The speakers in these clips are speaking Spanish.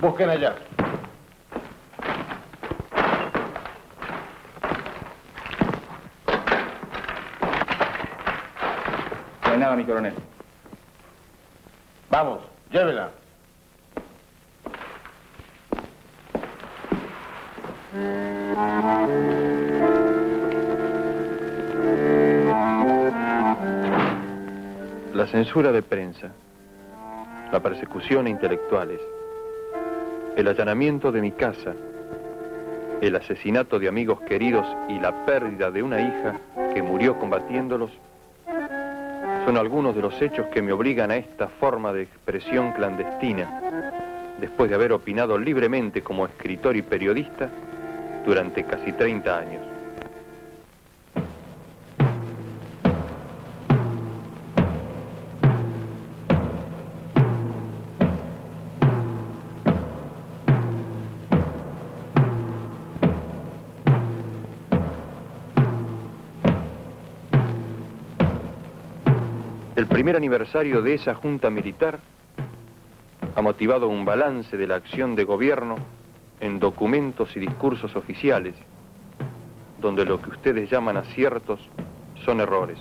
Busquen allá. No hay nada, mi coronel. Vamos, llévela. La censura de prensa, la persecución a intelectuales, el allanamiento de mi casa, el asesinato de amigos queridos y la pérdida de una hija que murió combatiéndolos son algunos de los hechos que me obligan a esta forma de expresión clandestina, después de haber opinado libremente como escritor y periodista durante casi 30 años. El primer aniversario de esa junta militar ha motivado un balance de la acción de gobierno en documentos y discursos oficiales, donde lo que ustedes llaman aciertos son errores.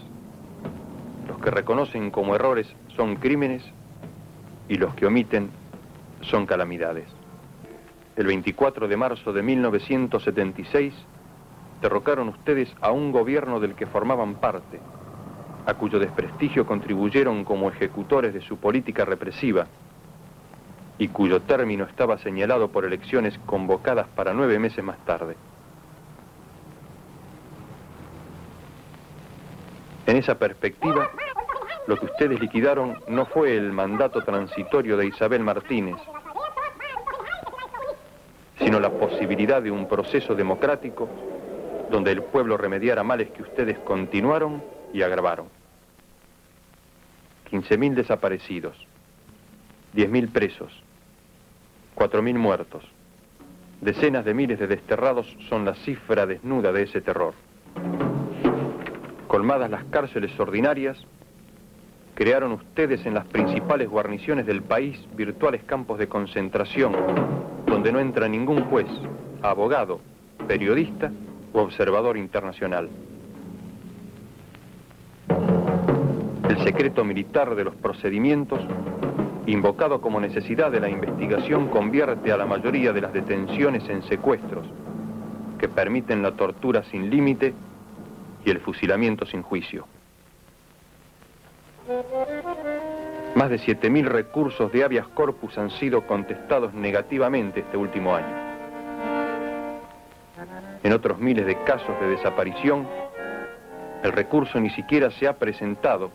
Los que reconocen como errores son crímenes y los que omiten son calamidades. El 24 de marzo de 1976 derrocaron ustedes a un gobierno del que formaban parte, a cuyo desprestigio contribuyeron como ejecutores de su política represiva y cuyo término estaba señalado por elecciones convocadas para 9 meses más tarde. En esa perspectiva, lo que ustedes liquidaron no fue el mandato transitorio de Isabel Martínez, sino la posibilidad de un proceso democrático donde el pueblo remediara males que ustedes continuaron y agravaron. 15.000 desaparecidos, 10.000 presos, 4.000 muertos, decenas de miles de desterrados son la cifra desnuda de ese terror. Colmadas las cárceles ordinarias, crearon ustedes en las principales guarniciones del país virtuales campos de concentración, donde no entra ningún juez, abogado, periodista u observador internacional. El secreto militar de los procedimientos, invocado como necesidad de la investigación, convierte a la mayoría de las detenciones en secuestros, que permiten la tortura sin límite y el fusilamiento sin juicio. Más de 7.000 recursos de habeas corpus han sido contestados negativamente este último año. En otros miles de casos de desaparición, el recurso ni siquiera se ha presentado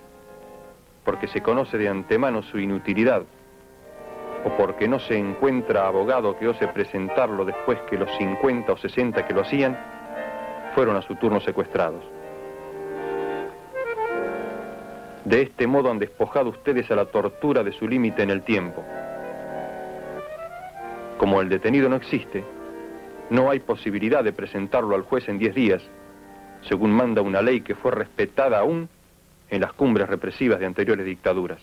porque se conoce de antemano su inutilidad o porque no se encuentra abogado que ose presentarlo después que los 50 o 60 que lo hacían fueron a su turno secuestrados. De este modo han despojado ustedes a la tortura de su límite en el tiempo. Como el detenido no existe, no hay posibilidad de presentarlo al juez en 10 días, según manda una ley que fue respetada aún en las cumbres represivas de anteriores dictaduras.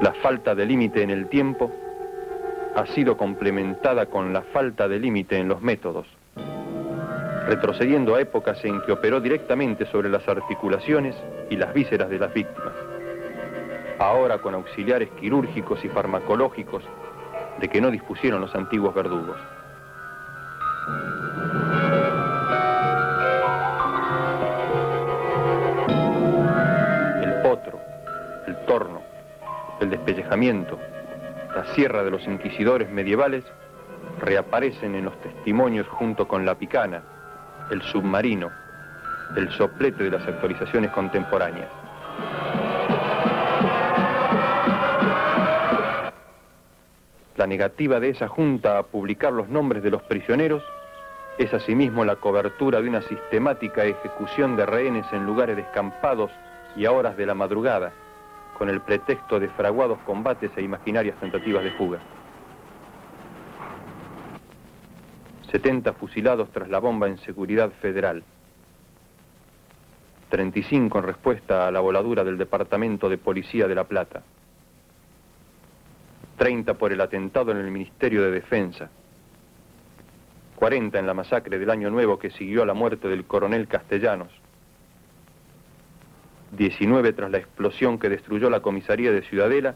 La falta de límite en el tiempo ha sido complementada con la falta de límite en los métodos, retrocediendo a épocas en que operó directamente sobre las articulaciones y las vísceras de las víctimas, ahora con auxiliares quirúrgicos y farmacológicos de que no dispusieron los antiguos verdugos. El potro, el torno, el despellejamiento, la sierra de los inquisidores medievales reaparecen en los testimonios junto con la picana, el submarino, el soplete de las actualizaciones contemporáneas. La negativa de esa junta a publicar los nombres de los prisioneros es asimismo la cobertura de una sistemática ejecución de rehenes en lugares descampados y a horas de la madrugada, con el pretexto de fraguados combates e imaginarias tentativas de fuga. 70 fusilados tras la bomba en Seguridad Federal. 35 en respuesta a la voladura del Departamento de Policía de La Plata, 30 por el atentado en el Ministerio de Defensa, 40 en la masacre del Año Nuevo que siguió a la muerte del coronel Castellanos, 19 tras la explosión que destruyó la comisaría de Ciudadela,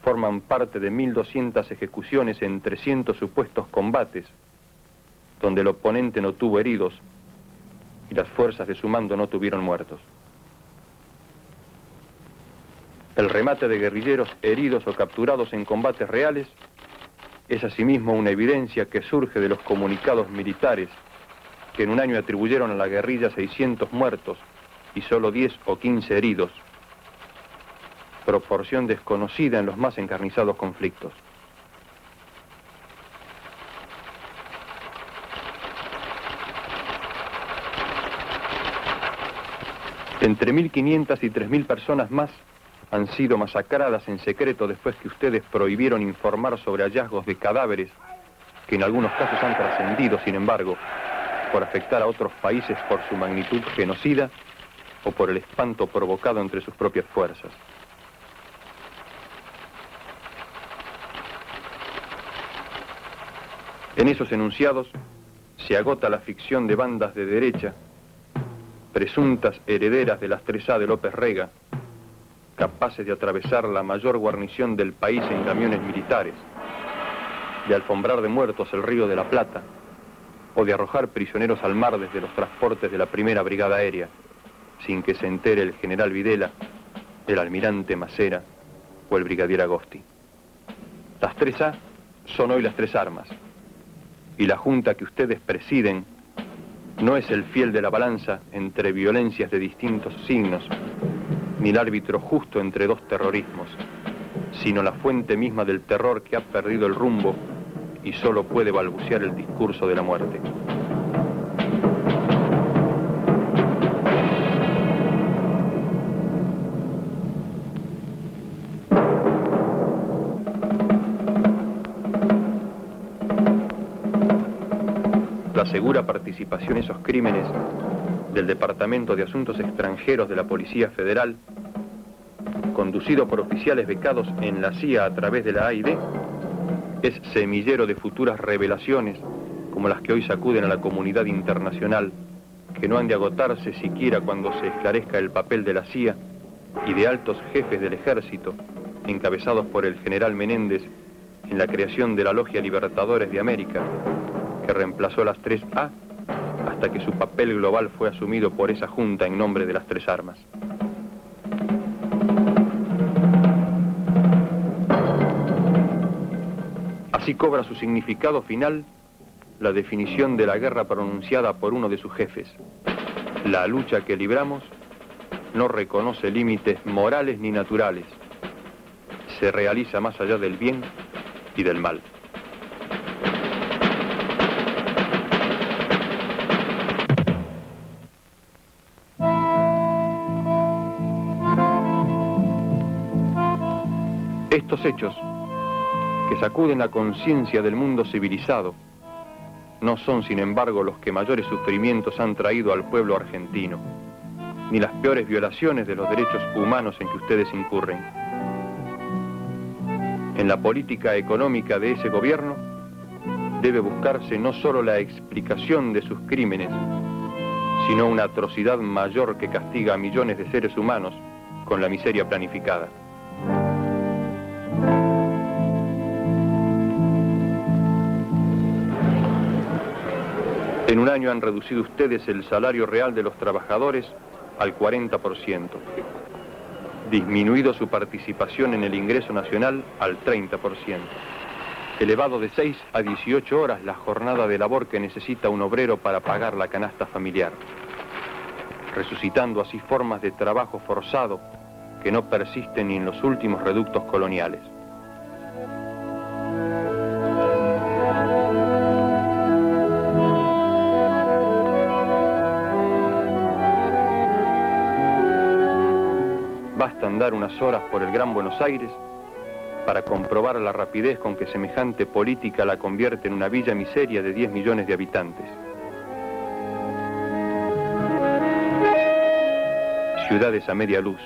forman parte de 1.200 ejecuciones en 300 supuestos combates, donde el oponente no tuvo heridos y las fuerzas de su mando no tuvieron muertos. El remate de guerrilleros heridos o capturados en combates reales es asimismo una evidencia que surge de los comunicados militares que en un año atribuyeron a la guerrilla 600 muertos y solo 10 o 15 heridos, proporción desconocida en los más encarnizados conflictos. Entre 1.500 y 3.000 personas más han sido masacradas en secreto después que ustedes prohibieron informar sobre hallazgos de cadáveres que en algunos casos han trascendido, sin embargo, por afectar a otros países por su magnitud genocida o por el espanto provocado entre sus propias fuerzas. En esos enunciados se agota la ficción de bandas de derecha, presuntas herederas de las 3A de López Rega, capaces de atravesar la mayor guarnición del país en camiones militares, de alfombrar de muertos el río de la Plata, o de arrojar prisioneros al mar desde los transportes de la Primera Brigada Aérea, sin que se entere el general Videla, el almirante Macera o el brigadier Agosti. Las 3A son hoy las 3 armas, y la junta que ustedes presiden no es el fiel de la balanza entre violencias de distintos signos, ni el árbitro justo entre dos terrorismos, sino la fuente misma del terror que ha perdido el rumbo y solo puede balbucear el discurso de la muerte. La segura participación en esos crímenes del Departamento de Asuntos Extranjeros de la Policía Federal, conducido por oficiales becados en la CIA a través de la AID, es semillero de futuras revelaciones como las que hoy sacuden a la comunidad internacional, que no han de agotarse siquiera cuando se esclarezca el papel de la CIA y de altos jefes del ejército, encabezados por el general Menéndez, en la creación de la Logia Libertadores de América, que reemplazó las 3A hasta que su papel global fue asumido por esa junta en nombre de las 3 armas. Así cobra su significado final la definición de la guerra pronunciada por uno de sus jefes. La lucha que libramos no reconoce límites morales ni naturales. Se realiza más allá del bien y del mal. Estos hechos, que sacuden la conciencia del mundo civilizado, no son, sin embargo, los que mayores sufrimientos han traído al pueblo argentino, ni las peores violaciones de los derechos humanos en que ustedes incurren. En la política económica de ese gobierno debe buscarse no solo la explicación de sus crímenes, sino una atrocidad mayor que castiga a millones de seres humanos con la miseria planificada. En un año han reducido ustedes el salario real de los trabajadores al 40%, disminuido su participación en el ingreso nacional al 30%, elevado de 6 a 18 horas la jornada de labor que necesita un obrero para pagar la canasta familiar, resucitando así formas de trabajo forzado que no persisten ni en los últimos reductos coloniales. Basta andar unas horas por el Gran Buenos Aires para comprobar la rapidez con que semejante política la convierte en una villa miseria de 10 millones de habitantes. ciudades a media luz,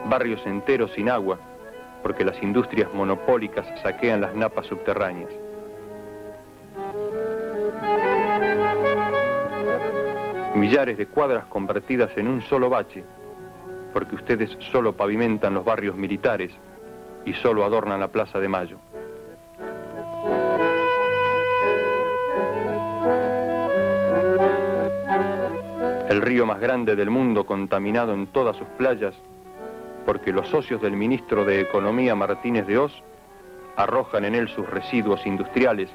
barrios enteros sin agua, porque las industrias monopólicas saquean las napas subterráneas. Millares de cuadras convertidas en un solo bache, porque ustedes solo pavimentan los barrios militares y solo adornan la Plaza de Mayo. El río más grande del mundo contaminado en todas sus playas, porque los socios del ministro de Economía Martínez de Hoz arrojan en él sus residuos industriales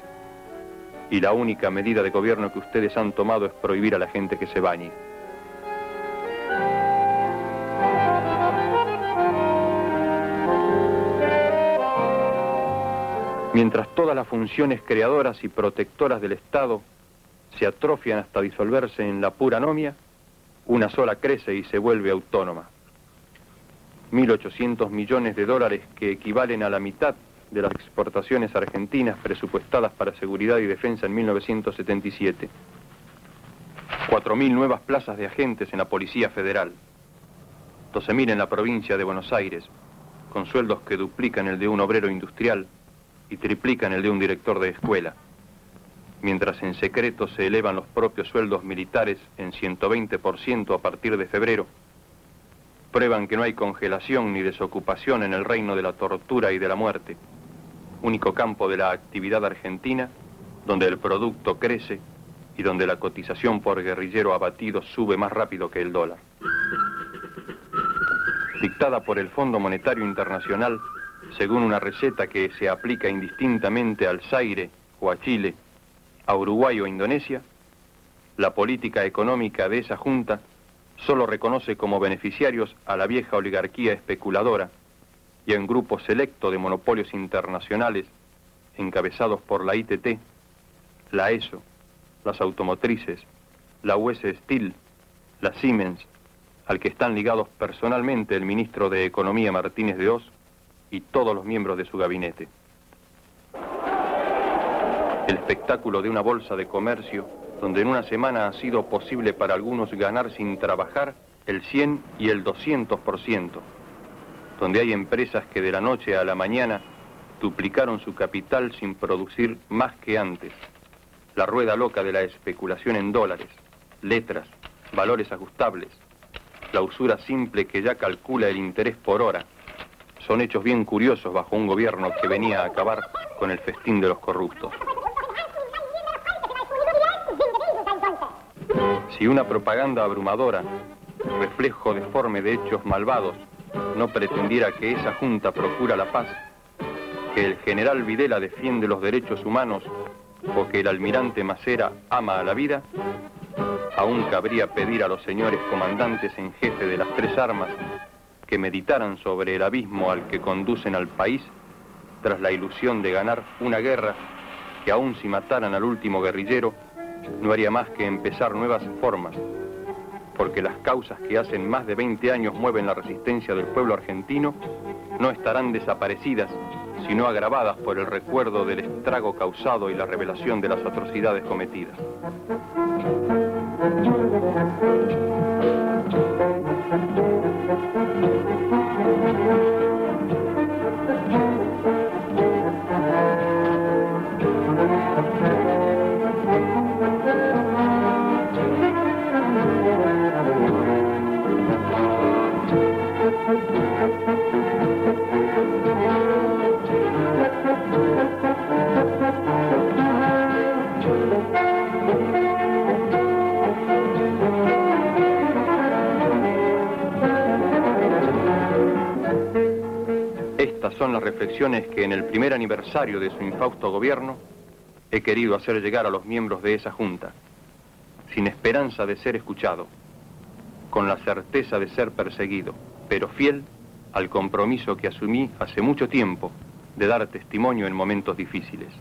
y la única medida de gobierno que ustedes han tomado es prohibir a la gente que se bañe. Mientras todas las funciones creadoras y protectoras del Estado se atrofian hasta disolverse en la pura anomia, una sola crece y se vuelve autónoma. 1.800 millones de dólares que equivalen a la mitad de las exportaciones argentinas presupuestadas para seguridad y defensa en 1977. 4.000 nuevas plazas de agentes en la Policía Federal. 12.000 en la provincia de Buenos Aires, con sueldos que duplican el de un obrero industrial y triplican el de un director de escuela. Mientras en secreto se elevan los propios sueldos militares en 120% a partir de febrero, prueban que no hay congelación ni desocupación en el reino de la tortura y de la muerte, único campo de la actividad argentina donde el producto crece y donde la cotización por guerrillero abatido sube más rápido que el dólar. Dictada por el Fondo Monetario Internacional, según una receta que se aplica indistintamente al Zaire o a Chile, a Uruguay o Indonesia, la política económica de esa junta solo reconoce como beneficiarios a la vieja oligarquía especuladora y a un grupo selecto de monopolios internacionales encabezados por la ITT, la ESO, las automotrices, la US Steel, la Siemens, al que están ligados personalmente el ministro de Economía Martínez de Hoz y todos los miembros de su gabinete. El espectáculo de una bolsa de comercio donde en una semana ha sido posible para algunos ganar sin trabajar el 100 y el 200%, donde hay empresas que de la noche a la mañana duplicaron su capital sin producir más que antes. La rueda loca de la especulación en dólares, letras, valores ajustables, la usura simple que ya calcula el interés por hora, son hechos bien curiosos bajo un gobierno que venía a acabar con el festín de los corruptos. Si una propaganda abrumadora, reflejo deforme de hechos malvados, no pretendiera que esa junta procura la paz, que el general Videla defiende los derechos humanos o que el almirante Macera ama a la vida, aún cabría pedir a los señores comandantes en jefe de las tres armas que meditaran sobre el abismo al que conducen al país tras la ilusión de ganar una guerra que aún si mataran al último guerrillero no haría más que empezar nuevas formas, porque las causas que hacen más de 20 años mueven la resistencia del pueblo argentino no estarán desaparecidas, sino agravadas por el recuerdo del estrago causado y la revelación de las atrocidades cometidas. Estas son las reflexiones que en el primer aniversario de su infausto gobierno he querido hacer llegar a los miembros de esa junta, sin esperanza de ser escuchado, con la certeza de ser perseguido, pero fiel al compromiso que asumí hace mucho tiempo de dar testimonio en momentos difíciles.